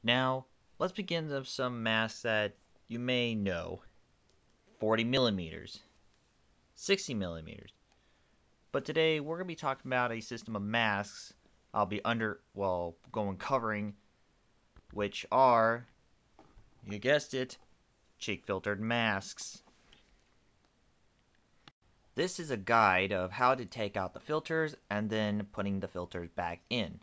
Now, let's begin with some masks that you may know. 40 millimeters, 60 millimeters. But today we're going to be talking about a system of masks I'll be covering, which are, you guessed it, cheek filtered masks. This is a guide of how to take out the filters and then putting the filters back in.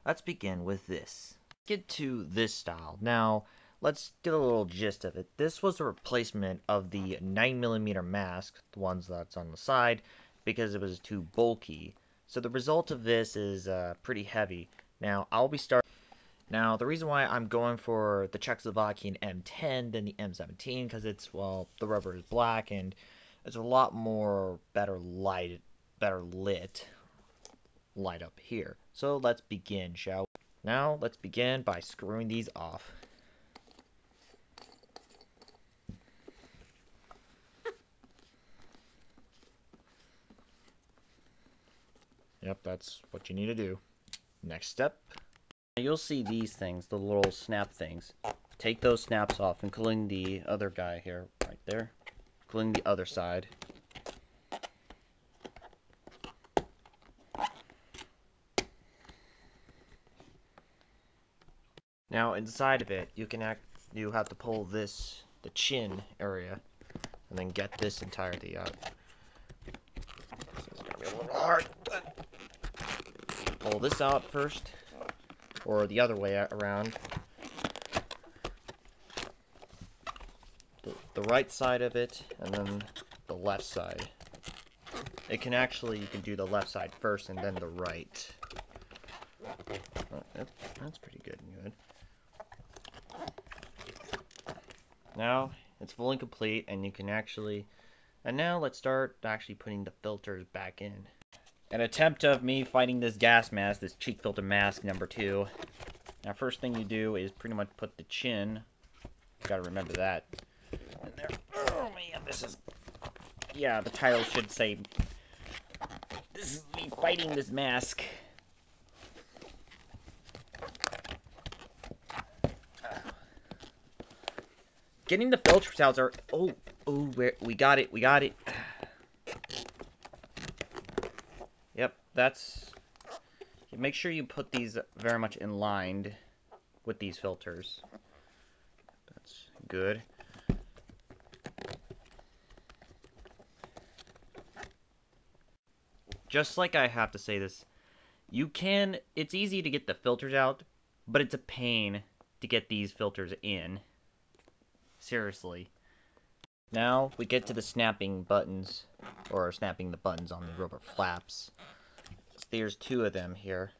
Let's begin with this. Get to this style. Now, let's get a little gist of it. This was a replacement of the 9mm mask, the ones that's on the side, because it was too bulky. So the result of this is pretty heavy. Now, Now, the reason why I'm going for the Czechoslovakian M10 than the M17, because it's, well, the rubber is black and it's a lot more better lit up here. So let's begin, shall we? Now, let's begin by screwing these off. Yep, that's what you need to do. Next step. You'll see these things, the little snap things. Take those snaps off, including the other guy here, right there. Including the other side. Now, inside of it, you have to pull the chin area, and then get this entirety out. So it's gonna be a little hard, but pull this out first, or the other way around. The right side of it, and then the left side. You can do the left side first, and then the right. Oh, that's pretty good and good. Now it's fully complete, and now let's start actually putting the filters back in. An attempt of me fighting this gas mask, this cheek filter mask number 2. Now, first thing you do is pretty much put the chin. Gotta remember that. And there. Oh man, the title should say, this is me fighting this mask. Getting the filters out are, we got it. Yep, make sure you put these very much in line with these filters. That's good. Just like I have to say this, it's easy to get the filters out, but it's a pain to get these filters in. Seriously. Now we get to the snapping buttons, or snapping the buttons on the rubber flaps. There's 2 of them here.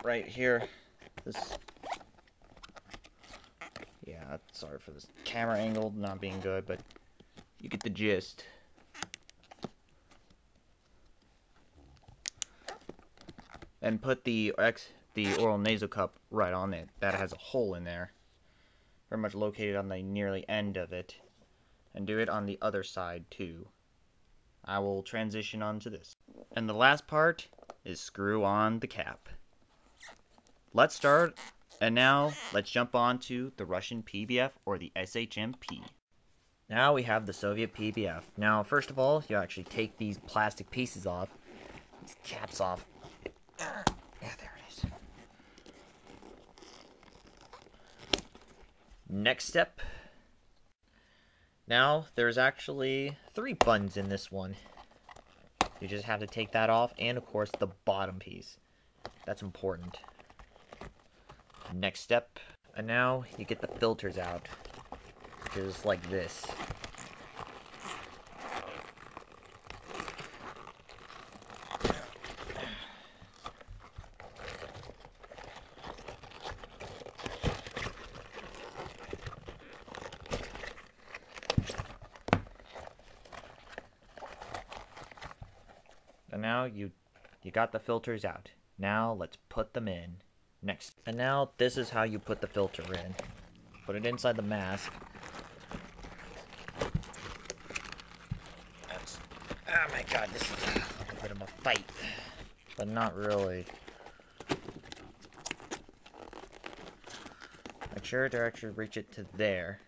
Right here. Sorry for this camera angle not being good, but you get the gist. And put the oral nasal cup right on it. That has a hole in there. Very much located on the nearly end of it. And do it on the other side too. I will transition onto this. And the last part is screw on the cap. Let's start, and now let's jump on to the Russian PBF or the SHMP. Now we have the Soviet PBF. Now, first of all, you actually take these plastic pieces off, these caps off. Yeah, there it is. Next step. Now, there's actually 3 buttons in this one. You just have to take that off, and of course, the bottom piece. That's important. Next step. And now, you get the filters out. Just like this. And now you got the filters out. Now let's put them in. Next. And now this is how you put the filter in. Put it inside the mask. Oh my god, this is a bit of a fight. But not really. Make sure to actually reach it to there.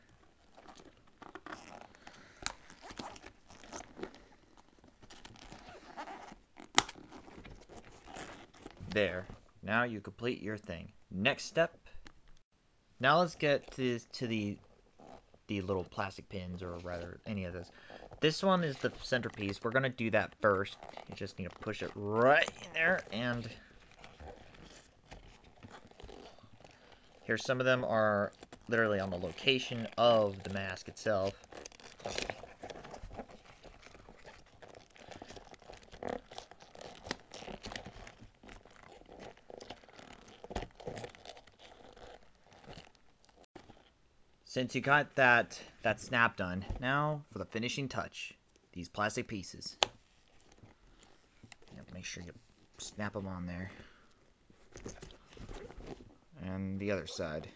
There. Now you complete your thing. Next step. Now let's get to the little plastic pins, or rather any of this. This one is the centerpiece. We're gonna do that first. You just need to push it right in there, and here some of them are literally on the location of the mask itself. Since you got that snap done, now for the finishing touch, these plastic pieces. Make sure you snap them on there. And the other side.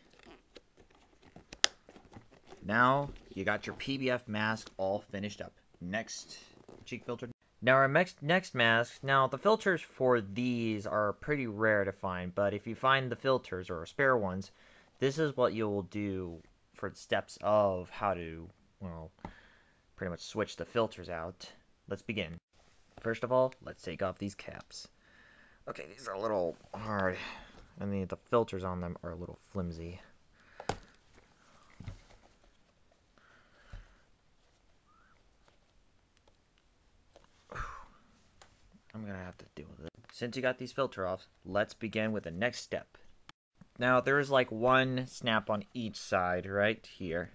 Now you got your PBF mask all finished up. Next cheek filter. Now our next mask. Now the filters for these are pretty rare to find, but if you find the filters or spare ones, this is what you will do for the steps of how to, well, pretty much switch the filters out. Let's begin. First of all, let's take off these caps. Okay, these are a little hard, and the filters on them are a little flimsy. I'm gonna have to deal with it. Since you got these filters off, let's begin with the next step. Now, there is like one snap on each side right here.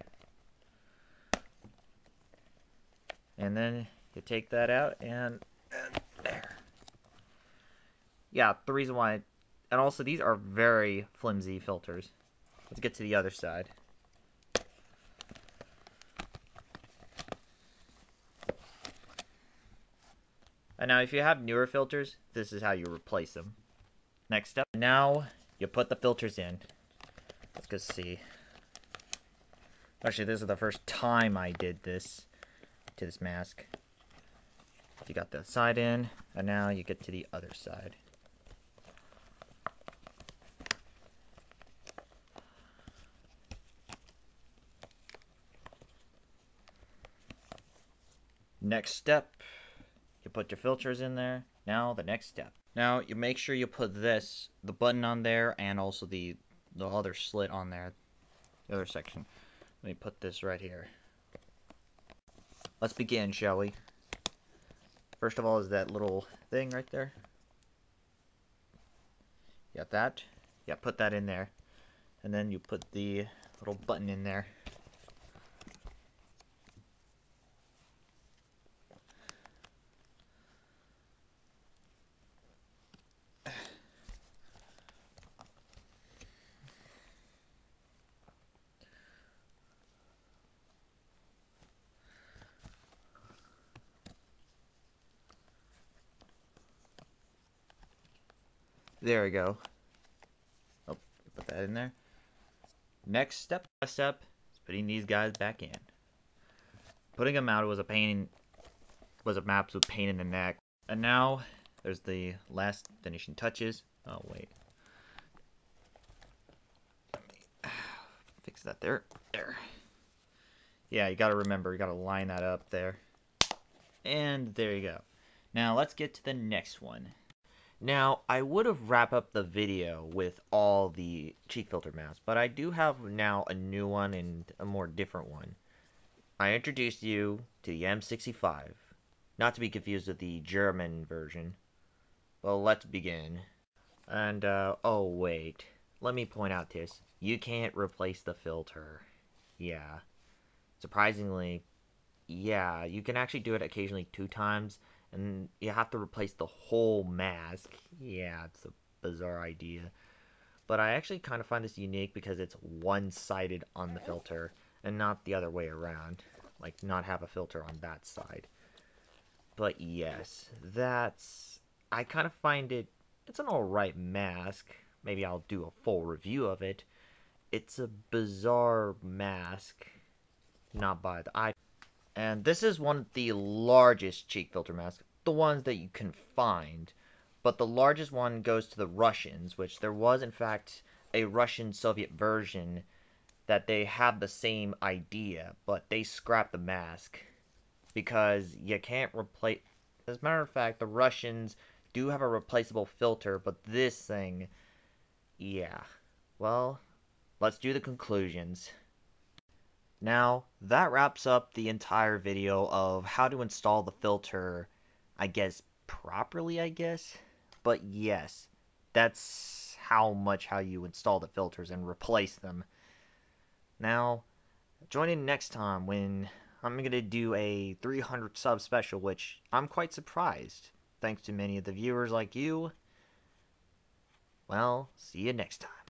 And then you take that out and there. Yeah, the reason why... And also, these are very flimsy filters. Let's get to the other side. And now, if you have newer filters, this is how you replace them. Next step. Now, you put the filters in. Let's go see. Actually, this is the first time I did this to this mask. You got the side in, and now you get to the other side. Next step, you put your filters in there. Now the next step. Now you make sure you put the button on there, and also the other slit on there, the other section. Let me put this right here. Let's begin, shall we? First of all is that little thing right there. You got that? Yeah, put that in there. And then you put the little button in there. There we go. Oh, put that in there. Next step is putting these guys back in. Putting them out was a absolute pain in the neck. And now there's the last finishing touches. Oh wait. Let me fix that there. There. Yeah, you gotta remember, you gotta line that up there. And there you go. Now let's get to the next one. Now, I would have wrapped up the video with all the cheek filter masks, but I do have now a new one and a more different one. I introduced you to the M65, not to be confused with the German version. Well, let's begin. And, oh wait, let me point out this. You can't replace the filter. Yeah. Surprisingly, yeah, you can actually do it occasionally 2 times. And you have to replace the whole mask. Yeah, it's a bizarre idea. But I actually kind of find this unique because it's one-sided on the filter and not the other way around. Like, not have a filter on that side. But yes, I kind of find it's an alright mask. Maybe I'll do a full review of it. It's a bizarre mask. Not by the eye. And this is one of the largest cheek filter masks, the ones that you can find. But the largest one goes to the Russians, which there was in fact a Russian-Soviet version that they have the same idea, but they scrapped the mask because you can't replace. As a matter of fact, the Russians do have a replaceable filter, but this thing, yeah. Well, let's do the conclusions. Now, that wraps up the entire video of how to install the filter, I guess, properly, I guess? But yes, that's how you install the filters and replace them. Now, join in next time when I'm going to do a 300 sub special, which I'm quite surprised, thanks to many of the viewers like you. Well, see you next time.